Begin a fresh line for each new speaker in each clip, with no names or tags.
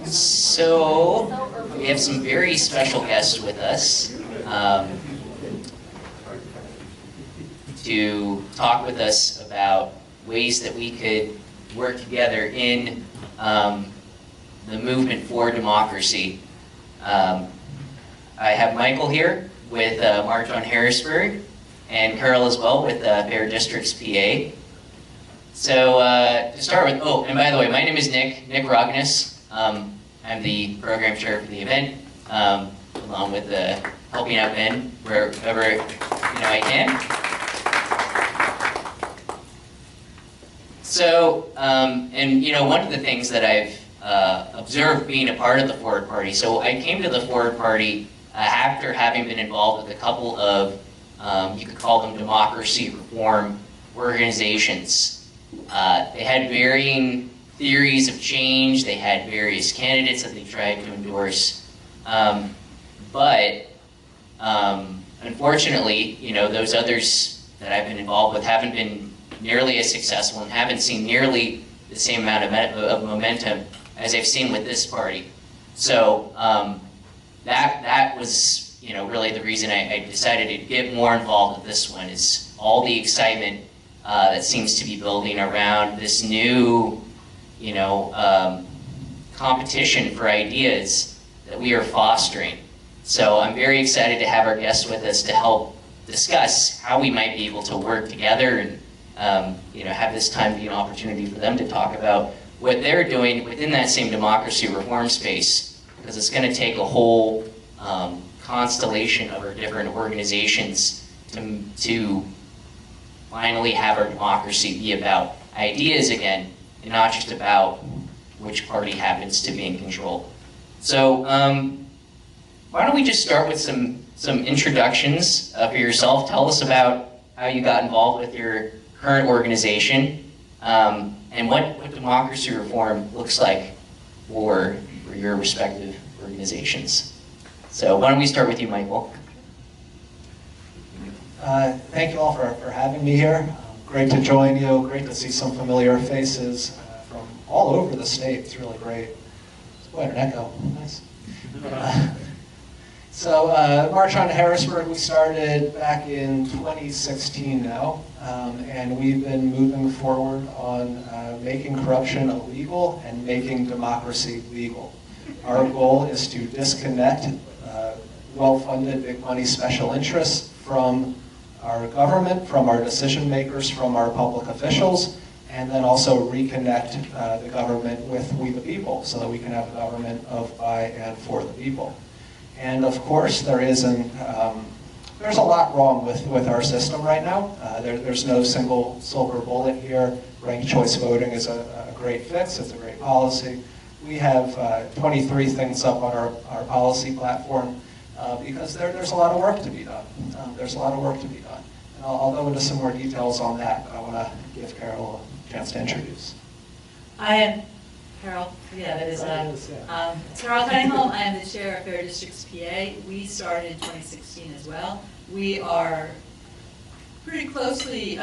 So, we have some very special guests with us to talk with us about ways that we could work together in the movement for democracy. I have Michael here with March on Harrisburg, and Carol as well with Fair Districts PA. So to start with, oh, and by the way, my name is Nick Rognes. I'm the program chair for the event, along with helping out Ben wherever I can. So, and one of the things that I've observed being a part of the Forward Party, so I came to the Forward Party after having been involved with a couple of, you could call them democracy reform organizations. They had varying theories of change, they had various candidates that they tried to endorse, but unfortunately, those others that I've been involved with haven't been nearly as successful and haven't seen nearly the same amount of momentum as I've seen with this party. So that was really the reason I decided to get more involved with this one, is all the excitement that seems to be building around this new competition for ideas that we are fostering. So I'm very excited to have our guests with us to help discuss how we might be able to work together and have this time be an opportunity for them to talk about what they're doing within that same democracy reform space, because it's going to take a whole constellation of our different organizations to finally have our democracy be about ideas again, and not just about which party happens to be in control. So why don't we just start with some introductions for yourself. Tell us about how you got involved with your current organization, and what democracy reform looks like for your respective organizations. So why don't we start with you, Michael?
Thank you all for having me here. Great to join you. Great to see some familiar faces from all over the state. It's really great. It's quite an echo. Nice. So March on Harrisburg, we started back in 2016 now, and we've been moving forward on making corruption illegal and making democracy legal. Our goal is to disconnect well-funded, big money special interests from our government, from our decision makers, from our public officials, and then also reconnect the government with we the people, so that we can have a government of, by, and for the people. And of course, there's a lot wrong with our system right now. There's no single silver bullet here. Ranked choice voting is a great fix, it's a great policy. We have 23 things up on our policy platform because there's a lot of work to be done. There's a lot of work to be done. And I'll go into some more details on that, but I want to give Carol a chance to introduce.
I am Carol, yeah, that is Carol Kuniholm. I am the chair of Fair Districts PA. We started in 2016 as well. We are pretty closely,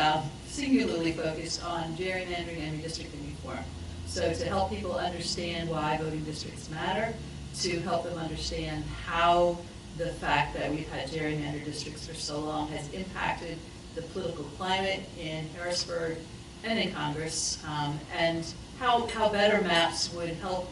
singularly focused on gerrymandering and redistricting reform. So to help people understand why voting districts matter, to help them understand how the fact that we've had gerrymandered districts for so long has impacted the political climate in Harrisburg and in Congress, and how better maps would help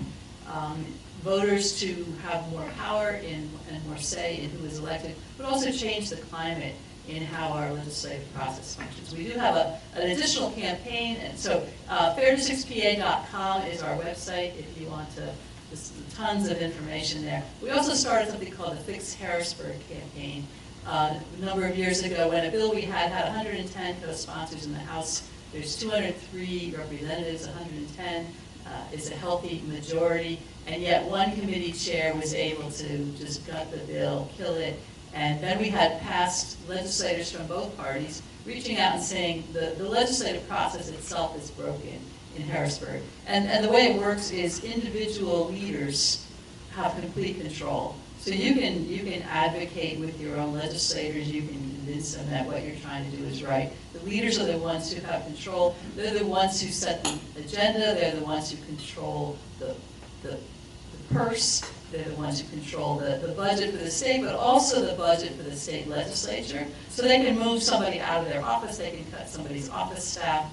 voters to have more power and more say in who is elected, but also change the climate in how our legislative process functions. We do have an additional campaign, and so fairdistrictspa.com is our website if you want to. There's tons of information there. We also started something called the Fix Harrisburg campaign a number of years ago, when a bill we had 110 co-sponsors in the House. There's 203 representatives, 110 is a healthy majority, and yet one committee chair was able to just gut the bill, kill it, and then we had past legislators from both parties reaching out and saying the legislative process itself is broken in Harrisburg. And the way it works is individual leaders have complete control. So you can advocate with your own legislators, you can convince them that what you're trying to do is right. The leaders are the ones who have control. They're the ones who set the agenda, they're the ones who control the purse. They're the ones who control the budget for the state, but also the budget for the state legislature. So they can move somebody out of their office, they can cut somebody's office staff,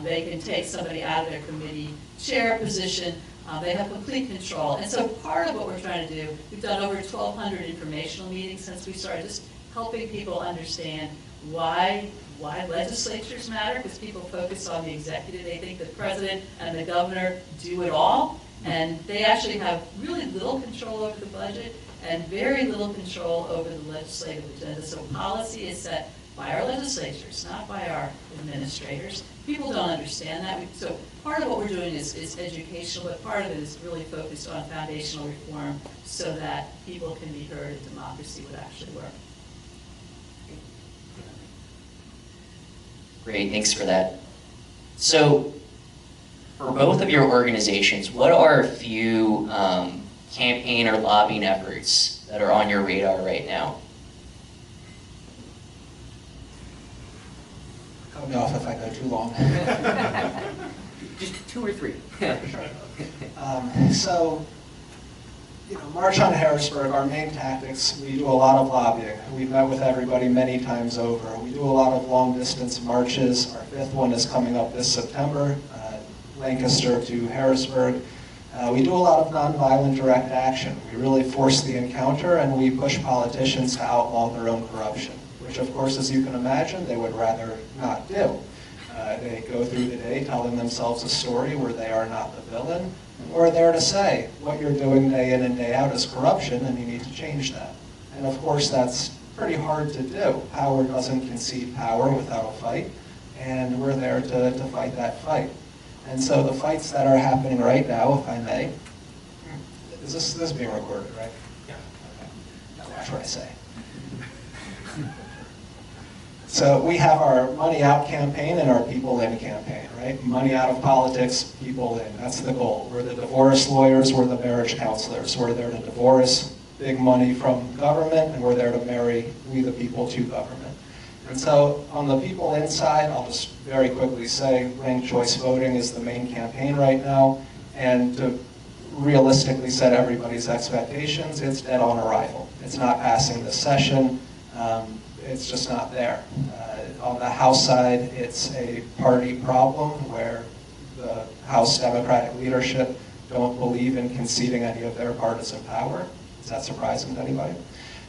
they can take somebody out of their committee chair position. They have complete control. And so part of what we're trying to do, we've done over 1,200 informational meetings since we started, just helping people understand why legislatures matter, because people focus on the executive. They think the president and the governor do it all, and they actually have really little control over the budget and very little control over the legislative agenda. So policy is set by our legislatures, not by our administrators. People don't understand that. So part of what we're doing is educational, but part of it is really focused on foundational reform so that people can be heard and democracy would actually work.
Great, thanks for that. So, for both of your organizations, what are a few campaign or lobbying efforts that are on your radar right now?
Cut me off if I go too long.
Just 2 or 3.
So, March on Harrisburg, our main tactics, we do a lot of lobbying. We've met with everybody many times over. We do a lot of long-distance marches. Our 5th one is coming up this September, Lancaster to Harrisburg. We do a lot of nonviolent direct action. We really force the encounter, and we push politicians to outlaw their own corruption, which, of course, as you can imagine, they would rather not do. They go through the day telling themselves a story where they are not the villain. We're there to say, what you're doing day in and day out is corruption, and you need to change that. And of course, that's pretty hard to do. Power doesn't concede power without a fight, and we're there to fight that fight. And so the fights that are happening right now, if I may, is this being recorded, right? Yeah. Okay. Now watch what I say. So we have our Money Out campaign and our People In campaign, right? Money out of politics, people in. That's the goal. We're the divorce lawyers, we're the marriage counselors. We're there to divorce big money from government, and we're there to marry we the people to government. And so on the People inside, I'll just very quickly say ranked choice voting is the main campaign right now. And to realistically set everybody's expectations, it's dead on arrival. It's not passing this session. It's just not there. On the House side, it's a party problem where the House Democratic leadership don't believe in conceding any of their partisan power. Is that surprising to anybody?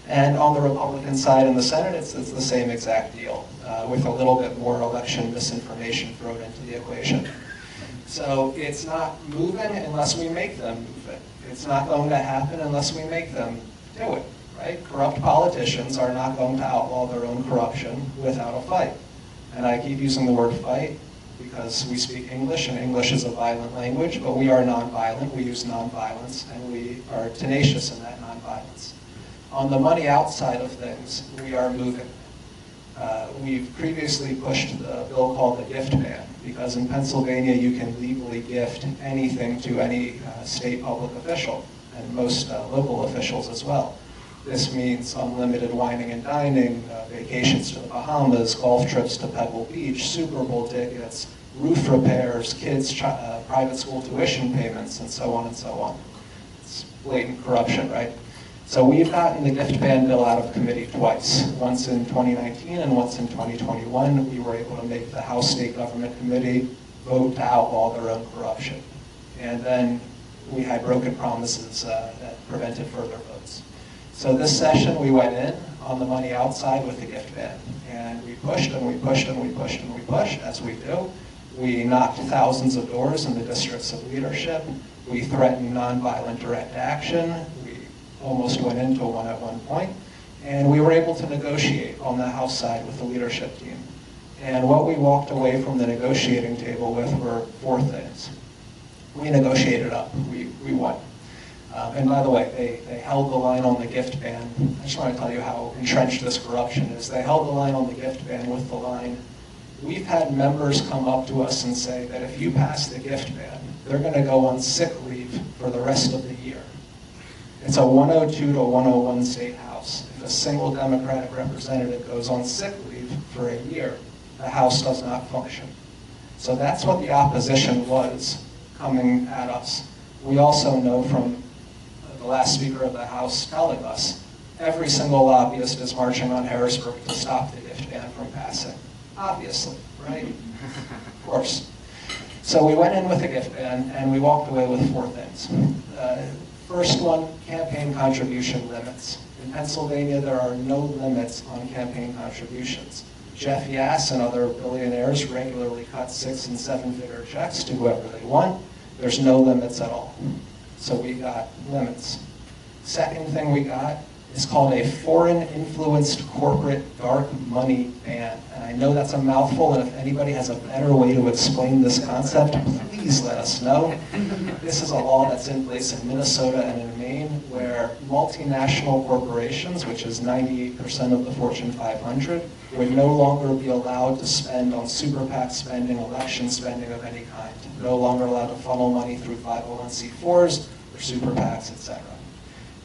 And on the Republican side in the Senate, it's the same exact deal, with a little bit more election misinformation thrown into the equation. So it's not moving unless we make them move it. It's not going to happen unless we make them do it. Right? Corrupt politicians are not going to outlaw their own corruption without a fight. And I keep using the word fight because we speak English, and English is a violent language, but we are nonviolent. We use nonviolence, and we are tenacious in that nonviolence. On the money outside of things, we are moving. We've previously pushed the bill called the gift ban, because in Pennsylvania you can legally gift anything to any state public official, and most local officials as well. This means unlimited wining and dining, vacations to the Bahamas, golf trips to Pebble Beach, Super Bowl tickets, roof repairs, kids' private school tuition payments, and so on and so on. It's blatant corruption, right? So we've gotten the gift ban bill out of committee twice, once in 2019 and once in 2021. We were able to make the House State Government Committee vote to outlaw their own corruption. And then we had broken promises that prevented further votes. So this session we went in on the money outside with the gift ban. And we pushed and we pushed and we pushed and we pushed, as we do. We knocked thousands of doors in the districts of leadership. We threatened nonviolent direct action. We almost went into one at one point. And we were able to negotiate on the House side with the leadership team. And what we walked away from the negotiating table with were 4 things. We negotiated up. We won. And by the way, they held the line on the gift ban. I just want to tell you how entrenched this corruption is. They held the line on the gift ban with the line, we've had members come up to us and say that if you pass the gift ban, they're going to go on sick leave for the rest of the year. It's a 102 to 101 state house. If a single Democratic representative goes on sick leave for a year, the House does not function. So that's what the opposition was coming at us. We also know from the last Speaker of the House telling us, every single lobbyist is marching on Harrisburg to stop the gift ban from passing. Obviously, right? Of course. So we went in with a gift ban, and we walked away with 4 things. First one, campaign contribution limits. In Pennsylvania, there are no limits on campaign contributions. Jeff Yass and other billionaires regularly cut 6- and 7-figure checks to whoever they want. There's no limits at all. So we got limits. Second thing we got is called a foreign-influenced corporate dark money ban. And I know that's a mouthful, and if anybody has a better way to explain this concept, please let us know. This is a law that's in place in Minnesota and in Maine, where multinational corporations, which is 98% of the Fortune 500, would no longer be allowed to spend on super PAC spending, election spending of any kind. No longer allowed to funnel money through 501c4s or super PACs, etc.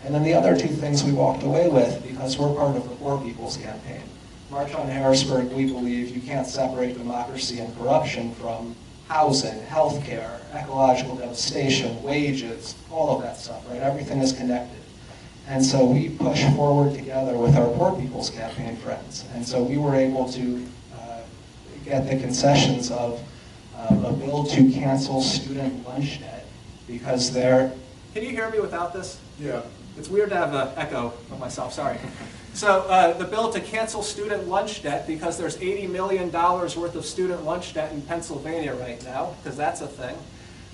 And then the other 2 things we walked away with, because we're part of the Poor People's Campaign. March on Harrisburg, we believe you can't separate democracy and corruption from housing, healthcare, ecological devastation, wages, all of that stuff, right? Everything is connected. And so we push forward together with our Poor People's Campaign friends. And so we were able to get the concessions of a bill to cancel student lunch debt because they're...
Can you hear me without this?
Yeah.
It's weird to have an echo of myself, sorry. So the bill to cancel student lunch debt, because there's $80 million worth of student lunch debt in Pennsylvania right now, because that's a thing.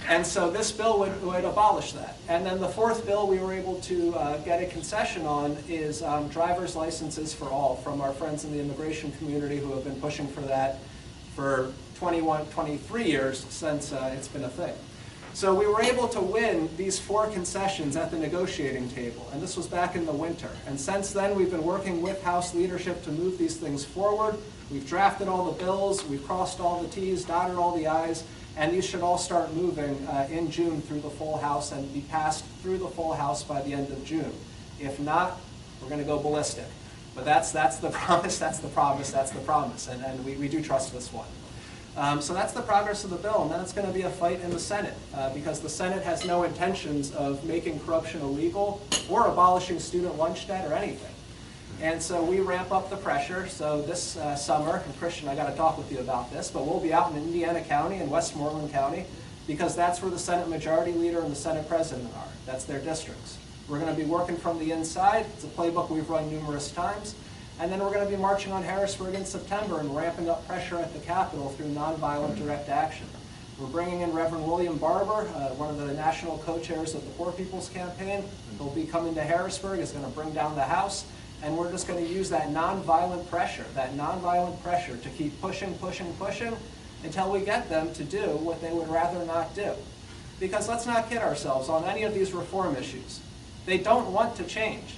And so this bill would abolish that. And then the 4th bill we were able to get a concession on is driver's licenses for all, from our friends in the immigration community who have been pushing for that for 23 years since it's been a thing. So we were able to win these 4 concessions at the negotiating table, and this was back in the winter. And since then, we've been working with House leadership to move these things forward. We've drafted all the bills, we've crossed all the T's, dotted all the I's, and these should all start moving in June through the full House and be passed through the full House by the end of June. If not, we're going to go ballistic. But that's the promise, that's the promise, that's the promise, and we do trust this one. So that's the progress of the bill, and then it's going to be a fight in the Senate, because the Senate has no intentions of making corruption illegal or abolishing student lunch debt or anything. And so we ramp up the pressure. So this summer, and Christian, I got to talk with you about this, but we'll be out in Indiana County and Westmoreland County, because that's where the Senate Majority Leader and the Senate President are. That's their districts. We're going to be working from the inside. It's a playbook we've run numerous times. And then we're going to be marching on Harrisburg in September and ramping up pressure at the Capitol through nonviolent direct action. We're bringing in Reverend William Barber, one of the national co-chairs of the Poor People's Campaign. He'll be coming to Harrisburg, is going to bring down the House, and we're just going to use that nonviolent pressure to keep pushing, pushing, pushing until we get them to do what they would rather not do. Because let's not kid ourselves on any of these reform issues. They don't want to change.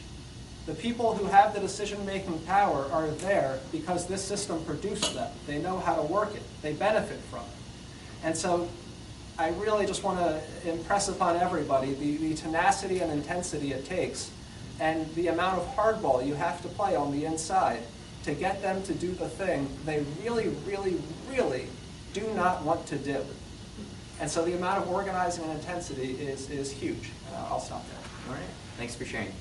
The people who have the decision-making power are there because this system produced them. They know how to work it. They benefit from it. And so I really just want to impress upon everybody the tenacity and intensity it takes and the amount of hardball you have to play on the inside to get them to do the thing they really, really, really do not want to do. And so the amount of organizing and intensity is huge. I'll stop there.
All right. Thanks for sharing.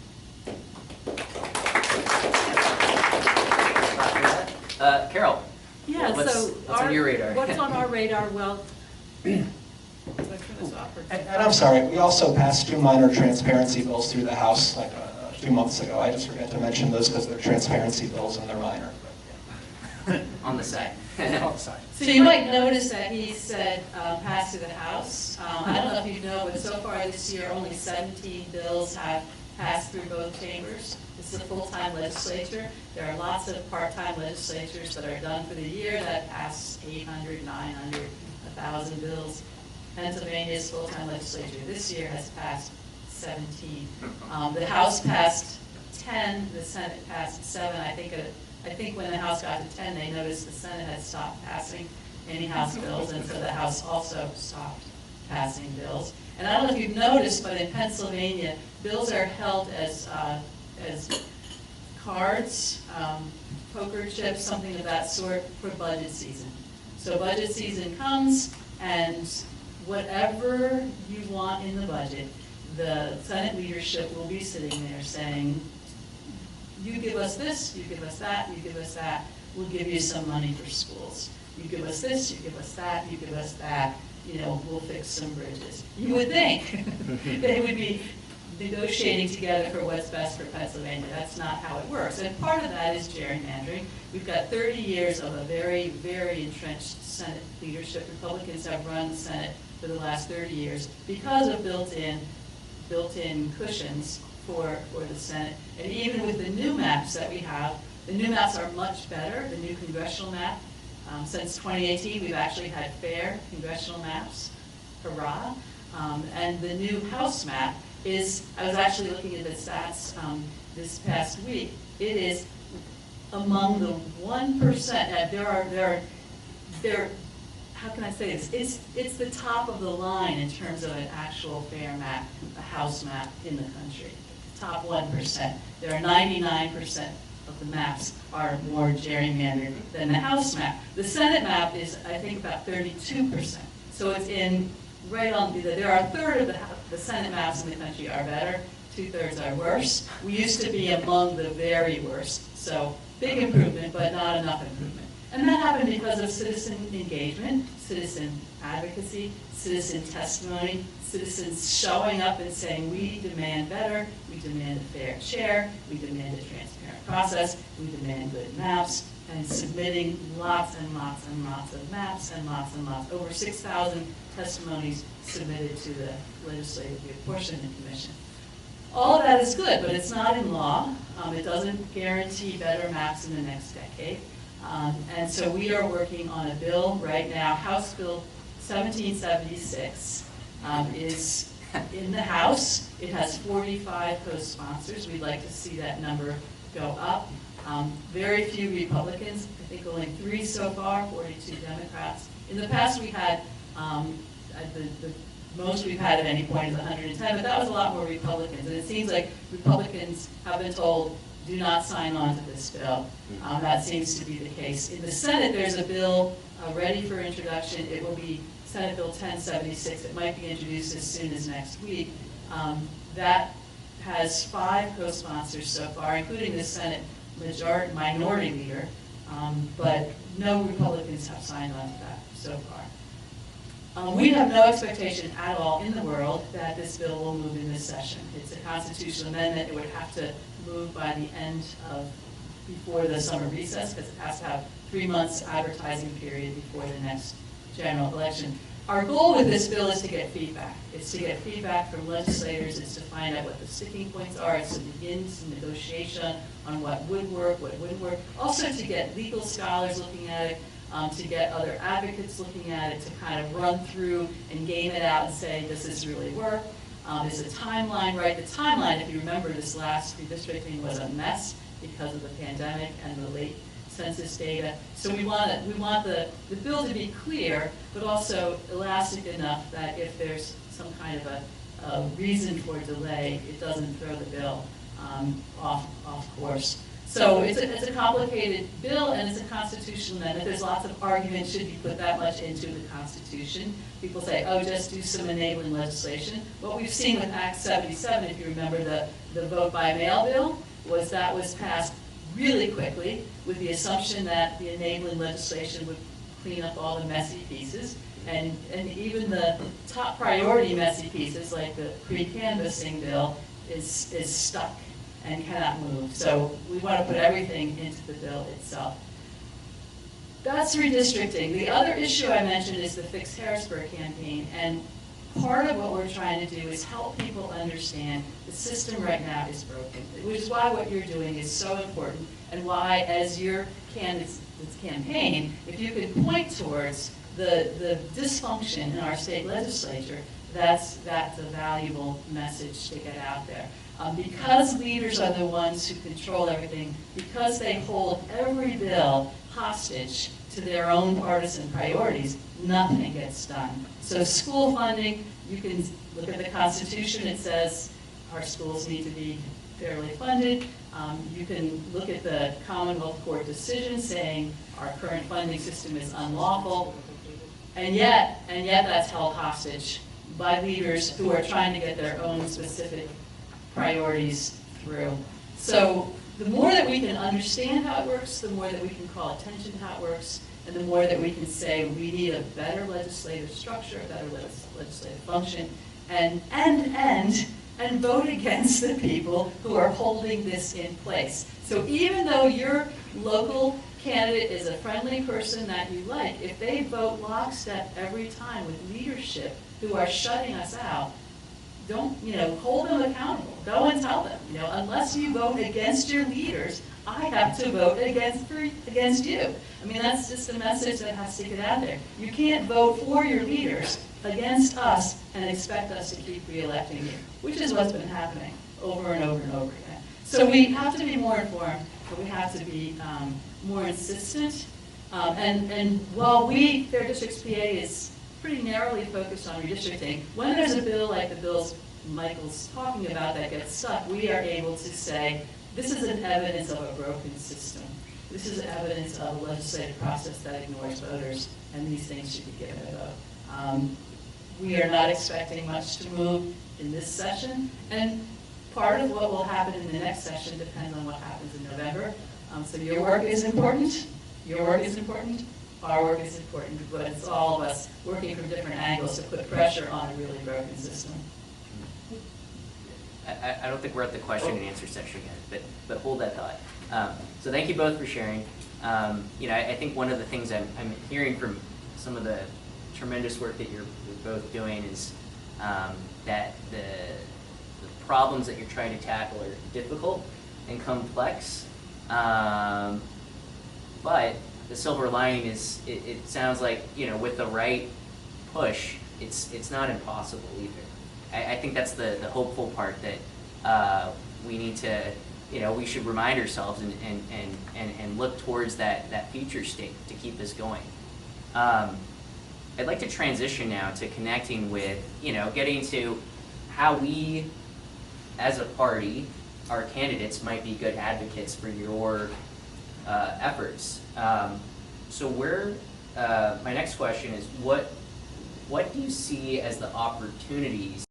Carol.
Yeah,
what's on your radar?
What's on our radar? Well,
And I'm sorry, we also passed 2 minor transparency bills through the House like a few months ago. I just forgot to mention those because they're transparency bills and they're minor.
On the side.
On the side.
so you might notice that he said pass to the House. I don't know if you know, but so far this year, only 17 bills have passed through both chambers. This is a full-time legislature. There are lots of part-time legislatures that are done for the year that pass 800, 900, 1,000 bills. Pennsylvania's full-time legislature this year has passed 17. The House passed 10, the Senate passed 7. I think when the House got to 10, they noticed the Senate had stopped passing any House bills, and so the House also stopped passing bills. And I don't know if you've noticed, but in Pennsylvania, bills are held as cards, poker chips, something of that sort for budget season. So budget season comes, and whatever you want in the budget, the Senate leadership will be sitting there saying, you give us this, you give us that, you give us that, we'll give you some money for schools. You give us this, you give us that, you give us that, you know, we'll fix some bridges. You would think they would be negotiating together for what's best for Pennsylvania. That's not how it works. And part of that is gerrymandering. We've got 30 years of a very, very entrenched Senate leadership. Republicans have run the Senate for the last 30 years because of built-in cushions for the Senate. And even with the new maps that we have, the new maps are much better, the new congressional map. Since 2018, we've actually had fair congressional maps. Hurrah. And the new House map is, I was actually looking at the stats this past week, it is among the 1%, there are, how can I say this? It's the top of the line in terms of an actual fair map, a House map in the country. Top 1%. There are 99% of the maps are more gerrymandered than the House map. The Senate map is, I think, about 32%. So it's in right on, there are a third of the Senate maps in the country are better, 2/3 are worse. We used to be among the very worst. So big improvement, but not enough improvement. And that happened because of citizen engagement, citizen advocacy, citizen testimony, citizens showing up and saying, we demand better, we demand a fair share, we demand a transparent process, we demand good maps, and submitting lots and lots and lots of maps and lots, over 6,000 testimonies submitted to the Legislative Reapportionment Commission. All of that is good, but it's not in law. It doesn't guarantee better maps in the next decade. And so we are working on a bill right now. House Bill 1776 is in the House. It has 45 co-sponsors. We'd like to see that number go up. Very few Republicans, I think only 3 so far, 42 Democrats. In the past we had, the most we've had at any point is 110, but that was a lot more Republicans. And it seems like Republicans have been told, do not sign on to this bill. That seems to be the case. In the Senate, there's a bill ready for introduction. It will be Senate Bill 1076. It might be introduced as soon as next week. That has 5 co-sponsors so far, including the Senate minority leader, but no Republicans have signed on to that so far. We have no expectation at all in the world that this bill will move in this session. It's a constitutional amendment. It would have to move by the end of, before the summer recess, because it has to have 3 months advertising period before the next general election. Our goal with this bill is to get feedback. It's to get feedback from legislators. It's to find out what the sticking points are. It's to begin some negotiation on what would work, what wouldn't work. Also to get legal scholars looking at it, to get other advocates looking at it, to kind of run through and game it out and say, does this really work? Is the timeline right? The timeline, if you remember, this last redistricting was a mess because of the pandemic and the late census data. So we want the bill to be clear, but also elastic enough that if there's some kind of a reason for delay, it doesn't throw the bill off course. So it's a complicated bill, and it's a constitutional amendment. There's lots of arguments, should you put that much into the Constitution? People say, oh, just do some enabling legislation. What we've seen with Act 77, if you remember the vote by mail bill, was that was passed really quickly with the assumption that the enabling legislation would clean up all the messy pieces. And even the top priority messy pieces, like the pre-canvassing bill, is stuck and cannot move. So we want to put everything into the bill itself. That's redistricting. The other issue I mentioned is the Fix Harrisburg campaign. And part of what we're trying to do is help people understand the system right now is broken, which is why what you're doing is so important, and why, as your candidate's campaign, if you could point towards the dysfunction in our state legislature, that's a valuable message to get out there. Because leaders are the ones who control everything, because they hold every bill hostage to their own partisan priorities, nothing gets done. So school funding, you can look at the Constitution, it says our schools need to be fairly funded. You can look at the Commonwealth Court decision saying our current funding system is unlawful, and yet that's held hostage by leaders who are trying to get their own specific priorities through. So the more that we can understand how it works, the more that we can call attention to how it works, and the more that we can say we need a better legislative structure, a better legislative function, and vote against the people who are holding this in place. So even though your local candidate is a friendly person that you like, if they vote lockstep every time with leadership who are shutting us out, don't, hold them accountable. Go and tell them, unless you vote against your leaders, I have to vote against you. I mean, that's just a message that has to get out there. You can't vote for your leaders against us and expect us to keep reelecting you, which is what's been happening over and over and over again. So we have to be more informed, but we have to be more insistent. And while Fair Districts PA is pretty narrowly focused on redistricting, when there's a bill like the bills Michael's talking about that gets stuck, we are able to say, this is an evidence of a broken system. This is evidence of a legislative process that ignores voters, and these things should be given a vote. We are not expecting much to move in this session, and part of what will happen in the next session depends on what happens in November. So your work is important, your work is important, our work is important, but it's all of us working from different angles to put pressure on a really broken system.
I don't think we're at the question and answer section yet, but hold that thought. So thank you both for sharing. I think one of the things I'm hearing from some of the tremendous work that you're both doing is that the problems that you're trying to tackle are difficult and complex, but the silver lining is it sounds like, with the right push, it's not impossible either. I think that's the hopeful part that we need to, we should remind ourselves and look towards that future state to keep us going. I'd like to transition now to connecting with, getting to how we, as a party, our candidates might be good advocates for your efforts. So my next question is, what do you see as the opportunities